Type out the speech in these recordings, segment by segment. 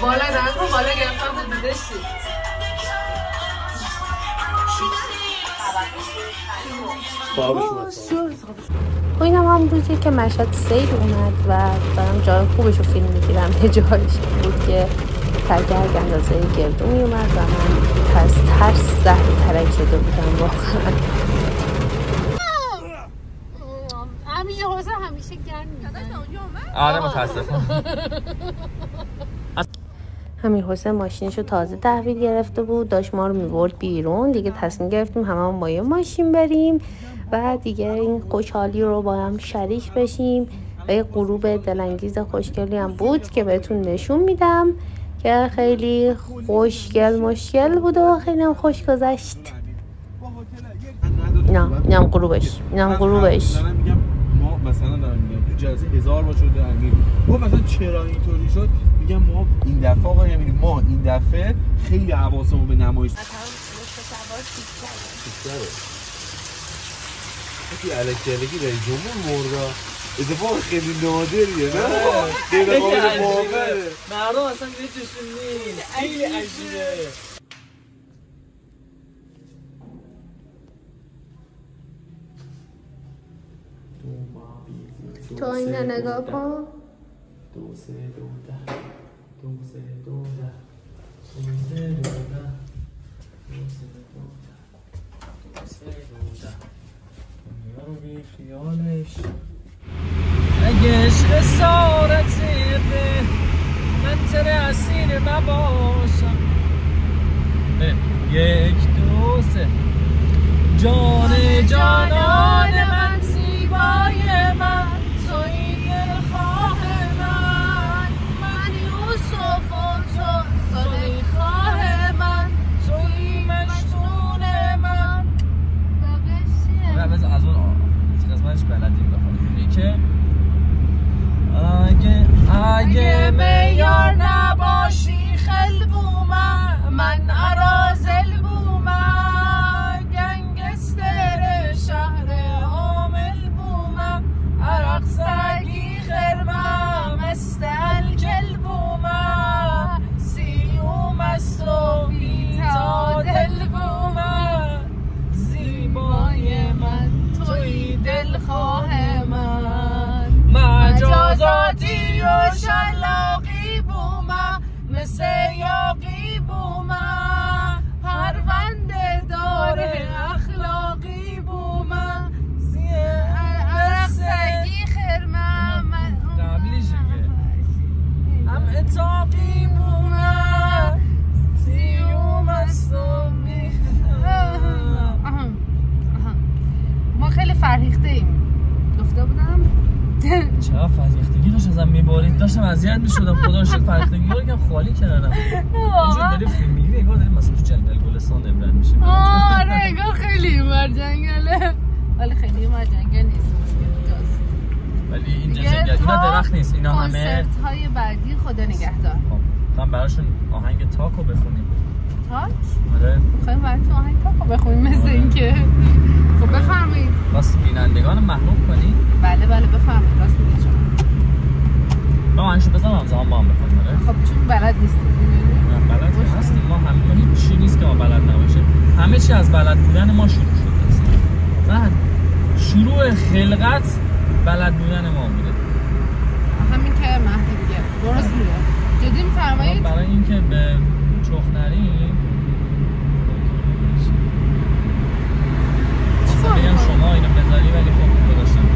بالا نگو بالا گرفتم تو دیدشی اینم هم روزی که مشهد سیل اومد و دارم جای خوبش رو فیلم میگیرم. جایش بود که ترک اندازه گردو میومد و من ترس زهر ترک شده بودم واقعا. همین یه حوزه همیشه گرم میزنه. آره متاسفم. همین حسین ماشینشو تازه تحویل گرفته بود، داشت ما رو میبرد بیرون. دیگه تصمیم گرفتیم هممون با یه ماشین بریم و دیگه این خوشحالی رو با هم شریک بشیم و یه غروب دلانگیز خوشگلی هم بود که بهتون نشون میدم که خیلی خوشگل مشکل بود و خیلی هم خوش گذشت. اینم غروبش ما مثلا دارم میگم تو جلسه 1000 بار شده امیر گفت مثلا چرا اینطوری شد. میگم ما این دفعه آقای امیر ما این دفعه خیلی حواسمون به نمایش که الکی رئیس جمهور مردا اتفاق خیلی نادریه نه خیلی قابل باوره. مردم اصلا یکیشون نیست. خیلی عجیبه. تو اینه نگاه کن. اگه عشق سارت زیده من تره اسیر مباشم. یک دو سه جان جانان من زیبای من توی دلخواه من من یوسف و تو زلیخای من توی مجنون من. از اون قسمتش بلدیم بخونیم که اگه میار نباشی خل بومم من ارازل بومم گنگستر شهر عامل بومم عرق سگی خرمم استلجل بومم سیوم است و بیتا دل بومم زیبای من توی دلخواه من مجازاتی و شلاقی بومم مثل یاقی بومم پرونده داره اخلاقی بومم عرقسگی خرمم قبلیشه که هم اتاقی بومم سیوم است و ما خیلی فرهیخته ایم. گفته بودم چرا فرهیختگی داشت ازم میبارید. داشتم اذیت میشدم. خدا رو شکر فرهیختگی رو یکم خالی کردم. اینجور داری فیلم میگیری انگار داری مثلا تو جنگل گلستان عبرت میشه. آره انگار خیلی اومر جنگله ولی خیلی اومر جنگل نیست. ولی اینجا جنگل اینا درخت نیست. اینا همه کنسرت های بعدی خدا نگهدار. خب براشون آهنگ تاکو بخونیم. تاک؟ آره خواهیم براتون آهنگ تاکو بخونیم مثل اینکه. خب بفرمایید. واسه بینندگان محروم کنی؟ بله بفرمایید. راست میگید شما. ما آهنگشو بزنم زمان با هم بخونیم. آره خب چون بلد نیستیم. بلد هستیم. ما همین چی نیست که ما بلد نباشه. همه چی از بلد بودن ما شروع شد. مثلا شروع خلقت بلد بودن ما بوده. همین که مهدی دیگه درست میگه. جدی میفرمایید؟ برای اینکه به چخ نریم بگم شما اینو بذاری ولی خب گذاشتم.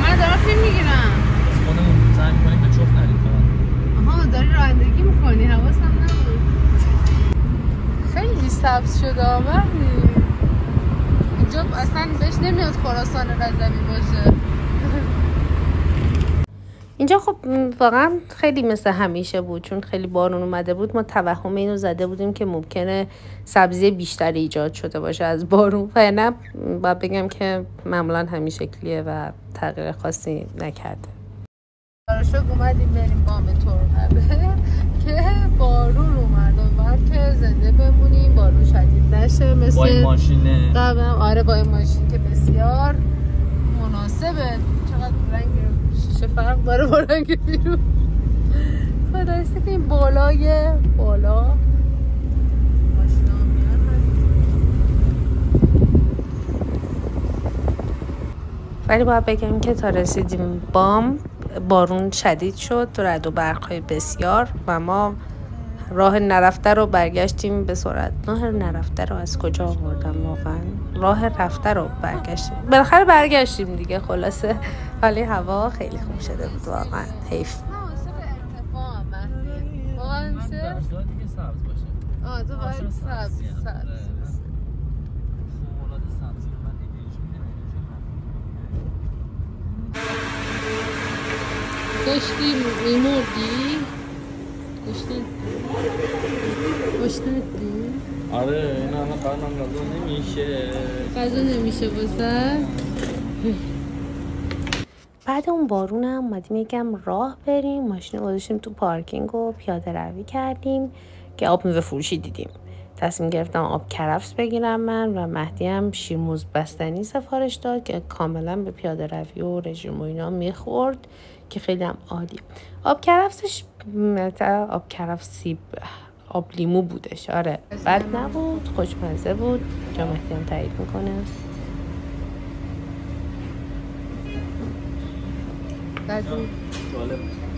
من دارم فیلم میگیرم. بس خودمون سعی می‌کنیم به چخ نریم فقط. آها داری رانندگی می‌کنی حواسم نبود. خیلی سبز شده مهدی. اینجا اصلا بهش نمیاد خراسان رضوی باشه. اینجا خب واقعا خیلی مثل همیشه بود چون خیلی بارون اومده بود. ما توهم اینو زده بودیم که ممکنه سبزی بیشتری ایجاد شده باشه از بارون و نه باید بگم که معمولا همین شکلیه و تغییر خاصی نکرده. براشو اومدیم بریم بام ترقبه که بارون اومد و بعد که زنده بمونیم بارون شدید نشه مثل با این ماشینه. آره با این ماشین که بسیار به چقدر رنگ شیشه فرق داره با رنگ بیرون. خدایسته که این بالا ماشینا میان. ولی باید بگم که تا رسیدیم بام بارون شدید شد، رعد و برق‌های بسیار و ما راه نرفته رو برگشتیم به سرعت. راه نرفته رو از کجا آوردم واقعا؟ راه رفته رو برگشتیم، بالاخره برگشتیم دیگه. خلاصه ولی هوا خیلی خوب شده بود واقعا، حیف. دیگه سبز باشه. تو باید سبز داشتی میمردی؟ گشتندی؟ آره این همه قرنم غذا نمیشه واسه. بعد اون بارون هم اومدیم یکم راه بریم، ماشین رو گذاشتیم تو پارکینگ و پیاده روی کردیم که آب میوه فروشی دیدیم. تصمیم گرفتم آب کرفس بگیرم من و مهدی هم شیرموز بستنی سفارش داد که کاملا به پیاده روی و رژیم و اینا میخورد که خیلی هم عالی. آب کرفسش آب کرفس سیب آب لیمو بودش. آره بد نبود، خوشمزه بود. جا مهدی هم تایید میکنه.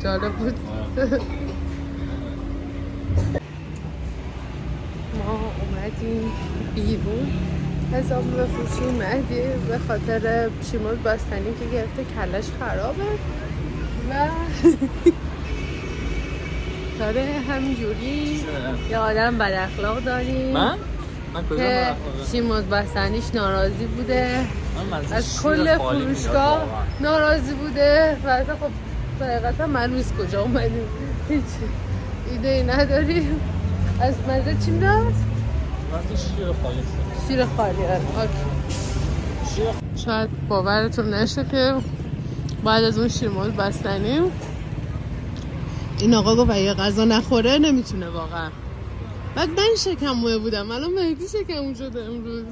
جالب بود. ما اومدیم بیرون از آب میوه فروشی. مهدی به خاطر شیرموز بستنی که گرفته کلش خرابه و داره همینجوری یه آدم بد اخلاق داریم. من که شیرموز بستنیش ناراضی بوده، از کل فروشگاه ناراضی بوده و خب حقیقتا معلوم نیست کجا اومدیم، هیچ ایده ای نداریم. از مزه چی میداد؟ شیر خالی. شاید باورتون نشه که بعد از اون شیرموز بستنی این آقا گفت اگه غذا نخوره نمیتونه واقعا. بعد من شکموه بودم، الان مهدی شکمو شده امروز.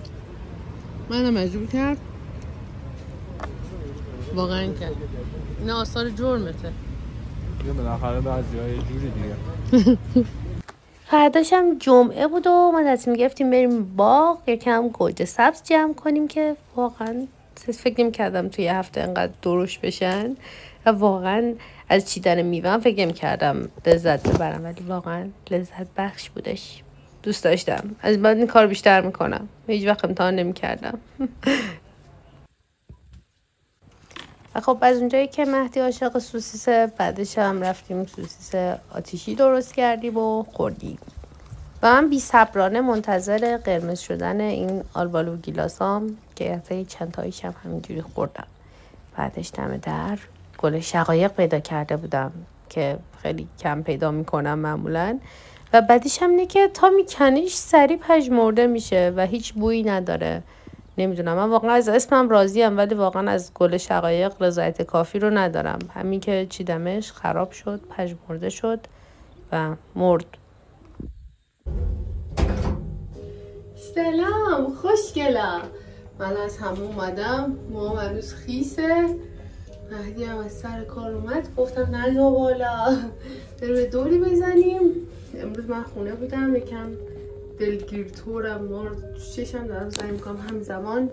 منم مجبور کرد واقعا کرد. این آثار جرمته. دیگه بالاخره بعضی‌ها یه جوری دیگه. فرداش هم جمعه بود و ما تصمیم گرفتیم بریم باغ یکم گوجه سبز جمع کنیم که واقعا فکر نمی‌کردم توی هفته انقدر درشت بشن و واقعا از چیدن میوه فکر نمی‌کردم لذت ببرم، ولی واقعا لذت بخش بودش. دوست داشتم. از بعد این کار بیشتر میکنم. هیچ وقت امتحان نمی‌کردم. و خب از اونجایی که مهدی عاشق سوسیسه، بعدش هم رفتیم سوسیس آتیشی درست کردیم و خوردیم. و من بی‌صبرانه منتظر قرمز شدن این آلبالو گیلاسام که حتی چند تاییش هم همینجوری خوردم. بعدش دم در گل شقایق پیدا کرده بودم که خیلی کم پیدا میکنم معمولا. و بعدش هم اینه که تا میکنیش سریع پژمرده میشه و هیچ بویی نداره. نمیدونم، من واقعا از اسمم راضیم ولی واقعا از گل شقایق رضایت کافی رو ندارم. همین که چیدمش خراب شد، پژمرده شد و مرد. سلام خوشگلا، من از همون اومدم. موام هنوز خیسه. مهدی هم از سر کار اومد، گفتم نیا بالا بریم دوری بزنیم. امروز من خونه بودم، یکم دلگیرطورم، نور چشم دارم سعی میکنم همزمان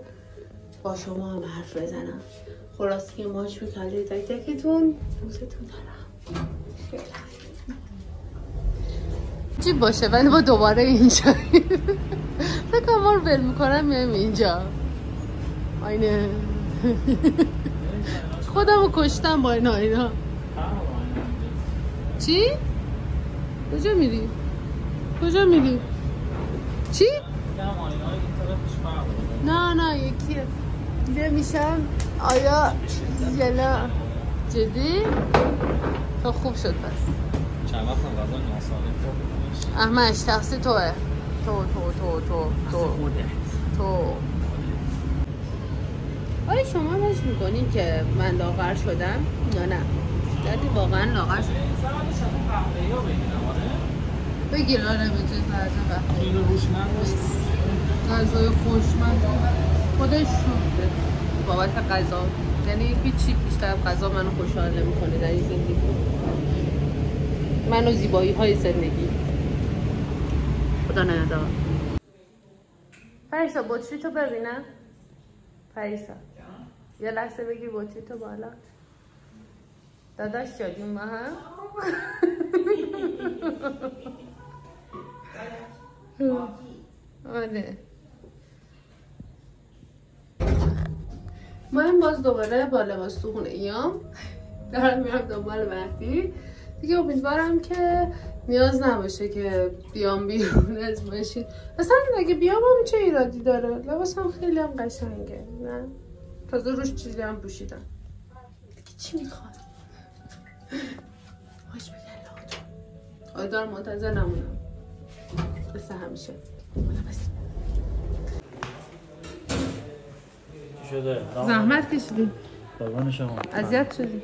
با شما هم حرف بزنم. خلاصی که ماچ میکنه تک تکتون، دوستتون دارم. چی باشه ولی با دوباره اینجا فکر ما رو بل میکنم میایم اینجا. آینه خودم رو کشتم با این آینا. چی؟ کجا میری؟ کجا میری؟ چی؟ نه یکیه. دیده میشم آیا یلا جدی؟ تو خوب شد پس. چند وقت غذا ناسالم خوردم. احمدش تقصیر توه. تو آیا شما حس میکنید که من لاغر شدم یا نه؟ یعنی واقعا لاغر شدم؟ بگیر آره به جز غذا قهوه اینو روش نمی‌کنی. غذای خوشمزه خودش شده. بابت غذا. یعنی هیچی بیشتر از غذا منو خوشحال نمی‌کنه در این زندگی. منو زیبایی‌های زندگی. خدا نگهدار. پریسا بطری تو ببینم. پریسا یه لحظه بگیر بطری تو بالا. داداش شدیم با هم. آره من باز دوباره با لباس تو خونه ایام دارم میرم دنبال مهدی دیگه. امیدوارم که نیاز نباشه که بیام بیرون از ماشین. اصلا اگه بیام هم چه ایرادی داره؟ لباسم خیلی هم قشنگه. نه تازه روش چیزی هم پوشیدم دیگه. چی میخواد؟ باش بگن لاتون آیدار منتظر نمونم مثل همیشه. شده زحمت کشیدی. قربان شما. اذیت شدی.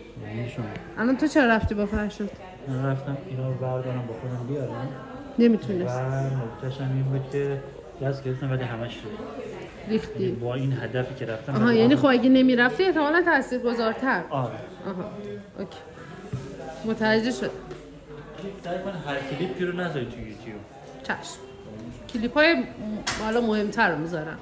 شما. الان تو چرا رفتی با فرشاد؟ من رفتم اینا رو بردارم با خودم بیارم. نمیتونست. و نکته‌ش هم این بود که دست گرفتم ولی همش ریختی. با این هدفی که رفتم. آها یعنی خب اگه نمیرفتی احتمالاً تاثیرگذارتر. آره. آها اوکی. متوجه شد. سعی کن هر کلیپی رو نذاری تو یوتیوب. چشم. کلیپ‌های حالا مهمتر رو میذارم.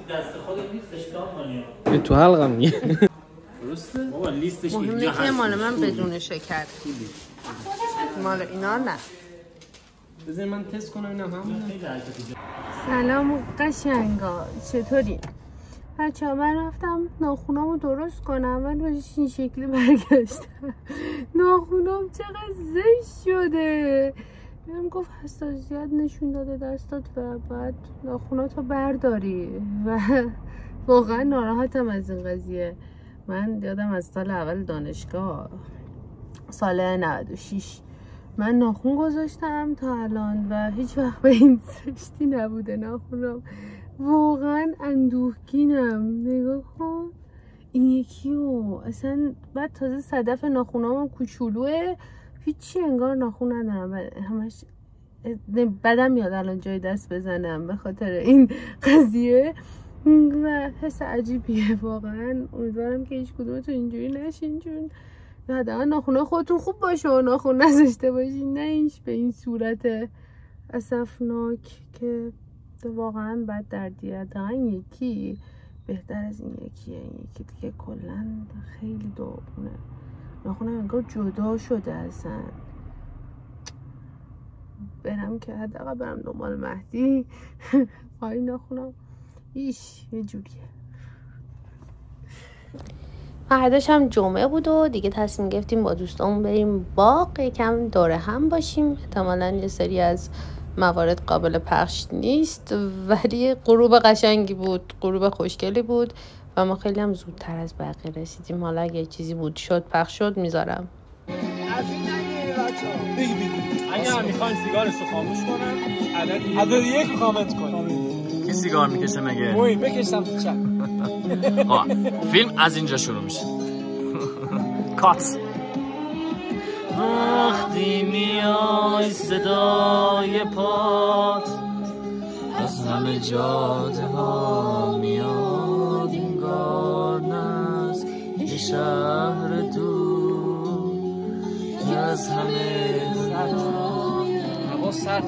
دست خود لیستش کار کنی. تو حلقم میگه. درسته؟ بابا لیستش اینجا مهمه هست. که مال من بدون شکر. مال اینا نه. بذار من تست کنم اینم همون. سلام قشنگا، چطوری؟ بچه‌ها من رفتم ناخونامو درست کنم ولی بهش این شکلی برگشتم. ناخونام چقدر زشت شده. بهم گفت حساسیت نشون داده دستات و بعد ناخوناتو برداری و واقعا ناراحتم از این قضیه. من یادم از سال اول دانشگاه سال 96 من ناخون گذاشتم تا الان و هیچ وقت به این زشتی نبوده ناخونم. واقعا اندوهگینم. نگاه کن این یکیو اصلا. بعد تازه صدف ناخونام کوچولوه، هیچی انگار ناخون ندارم. همش بدم میاد الان جای دست بزنم به خاطر این قضیه و حس عجیبیه واقعا. امیدوارم که هیچ کدومتون اینجوری نشین چون حداقل ناخونه خودتون خوب باشه و ناخون نذاشته باشین، نه اینش به این صورت اسفناک که واقعا بد دردیه. حداقل این یکی بهتر از این یکیه. این یکی دیگه کلا خیلی داغونه. ناخونم انگار جدا شده اصلا. برم که حداقل برم دنبال مهدی. پای ناخونم ایش یه جوریه. فرداش هم جمعه بود و دیگه تصمیم گرفتیم با دوستامون بریم باغ یکم دوره هم باشیم. احتمالاً یه سری از موارد قابل پخش نیست ولی غروب قشنگی بود، غروب خوشگلی بود و ما خیلی هم زودتر از بقیه رسیدیم. حالا اگه چیزی بود شد پخش شد میذارم. اگه هم میخواین سیگارشو خاموش کنن عدد یک کامنت کنید. کی سیگار میکشه مگه؟ موین بکشم تو چپ. فیلم از اینجا شروع میشه. کات. وقتی میای صدای پات از همه جاده ها میاد انگار نز یه شهر دور از همه هوا سرد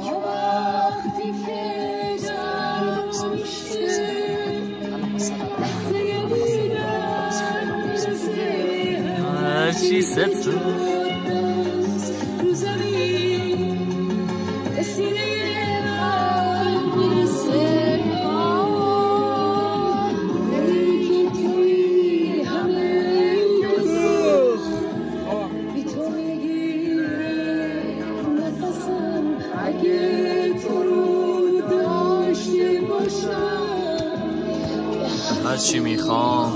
هرچی ست رو هرچی میخوام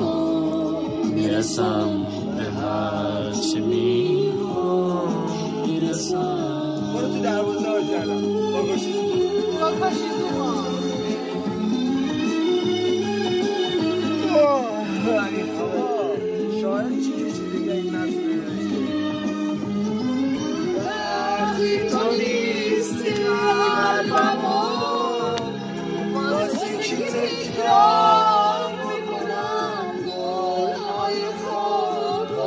میرسم به هرچی میخوام میرسم. برو تو دروازه ها کردم باگاشی زوما شاید چی کشیده دیگه این نظره وقتی تو نیستی قلبمو تکرار میکنم گلهای خواب رو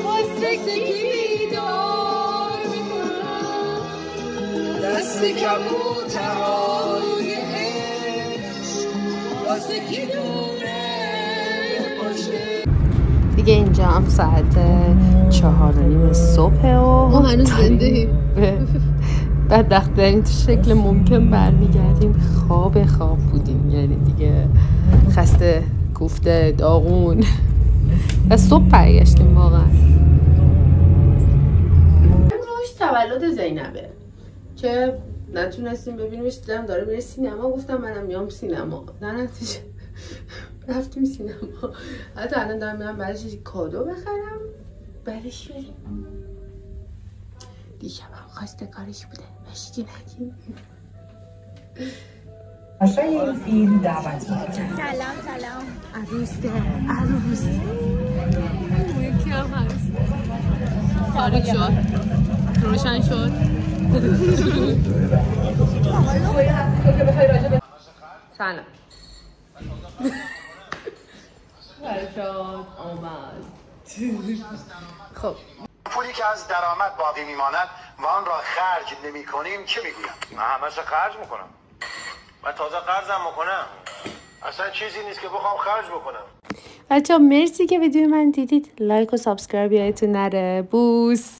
واسه کی بیدار میکنم دست کبوترهای عشق واسه کی دونه باشه. دیگه اینجا هم ساعت 4:30 صبح و ما هنوز زنده بدبخت‌ترین شکل ممکن برمیگردیم. خواب بودیم، یعنی دیگه خسته، کوفته، داغون و صبح برگشتیم. واقعا امروز تولد زینبه که نتونستیم ببینیمش، دیدم داره میره سینما، گفتم منم میام سینما. در نتیجه رفتیم سینما. حتی الان دارم میرم برایش کادو بخرم برش بریم. دیشب هم خواسته کارش بوده، مشکی نگیم. باشه این فیلم دعوت میکنم. سلام عروسه یکی هم هست. تاریک شد، روشن شد. سلام فرشاد آمد. خب پولی که از درآمد باقی میماند و آن را خرج نمی کنیم چه میگویم؟ من همش خرج میکنم و تازه قرضم میکنم. اصلا چیزی نیست که بخوام خرج بکنم. بچه‌ها مرسی که ویدیو من دیدید. لایک و سابسکرایب یادتون نره. بوس.